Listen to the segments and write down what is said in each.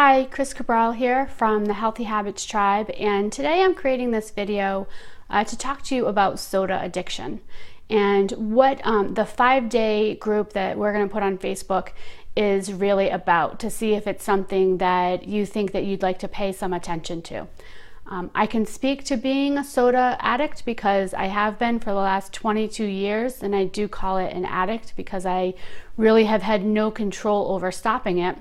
Hi, Chris Cabral here from the Healthy Habits Tribe, and today I'm creating this video to talk to you about soda addiction and what the 5-day group that we're going to put on Facebook is really about, to see if it's something that you think that you'd like to pay some attention to. I can speak to being a soda addict because I have been for the last 22 years, and I do call it an addict because I really have had no control over stopping it.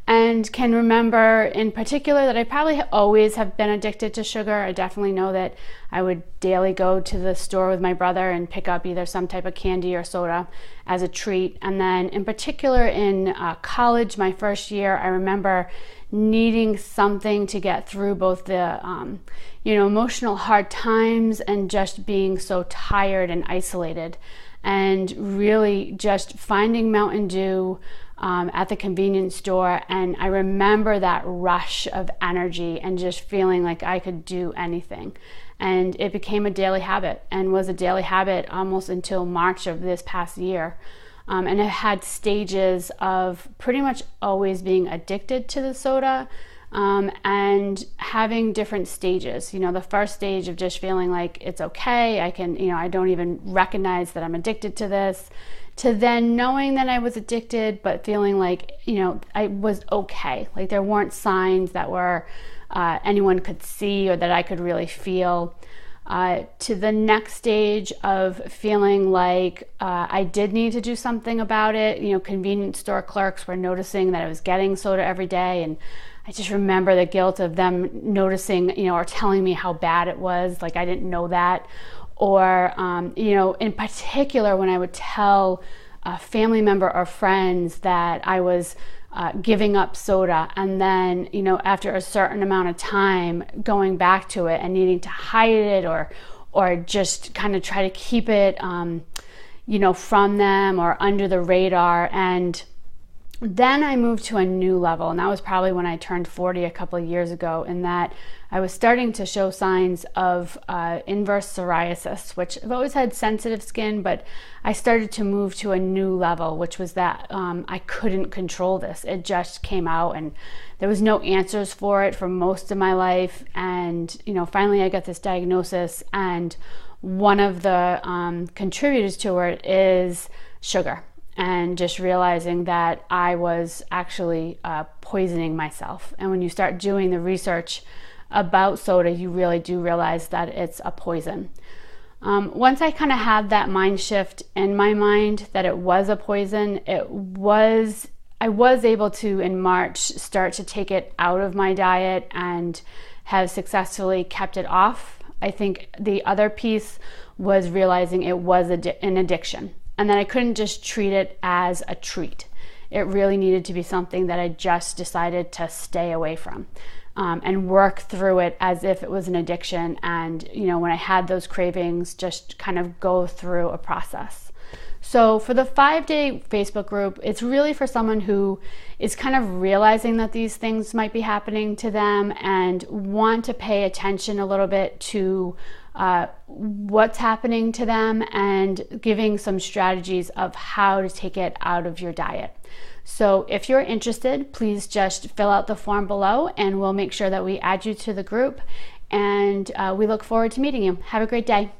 And can remember in particular that I probably always have been addicted to sugar. I definitely know that I would daily go to the store with my brother and pick up either some type of candy or soda as a treat. And then in particular in college, my first year, I remember needing something to get through both the emotional hard times and just being so tired and isolated, and really just finding Mountain Dew at the convenience store. And I remember that rush of energy and just feeling like I could do anything. And it became a daily habit, and was a daily habit almost until March of this past year. And it had stages of pretty much always being addicted to the soda, and having different stages. The first stage of just feeling like it's okay, I don't even recognize that I'm addicted to this, to then knowing that I was addicted, but feeling like, I was okay. Like there weren't signs that were anyone could see or that I could really feel. To the next stage of feeling like I did need to do something about it. Convenience store clerks were noticing that I was getting soda every day, and I just remember the guilt of them noticing, or telling me how bad it was, like I didn't know that. Or, in particular, when I would tell a family member or friends that I was giving up soda, and then, after a certain amount of time going back to it and needing to hide it or just kind of try to keep it, from them or under the radar. And then I moved to a new level, and that was probably when I turned 40 a couple of years ago, in that I was starting to show signs of inverse psoriasis, which I've always had sensitive skin, but I started to move to a new level, which was that I couldn't control this. It just came out, and there was no answers for it for most of my life. And finally I got this diagnosis, and one of the contributors to it is sugar. And just realizing that I was actually poisoning myself. And when you start doing the research about soda, you really do realize that it's a poison. Once I kind of had that mind shift in my mind that it was a poison, I was able to, in March, start to take it out of my diet and have successfully kept it off. I think the other piece was realizing it was an addiction, and that I couldn't just treat it as a treat. It really needed to be something that I just decided to stay away from, and work through it as if it was an addiction. And, when I had those cravings, just kind of go through a process. So for the 5-day Facebook group, it's really for someone who is kind of realizing that these things might be happening to them and want to pay attention a little bit to what's happening to them, and giving some strategies of how to take it out of your diet. So if you're interested, please just fill out the form below, and we'll make sure that we add you to the group. And we look forward to meeting you. Have a great day.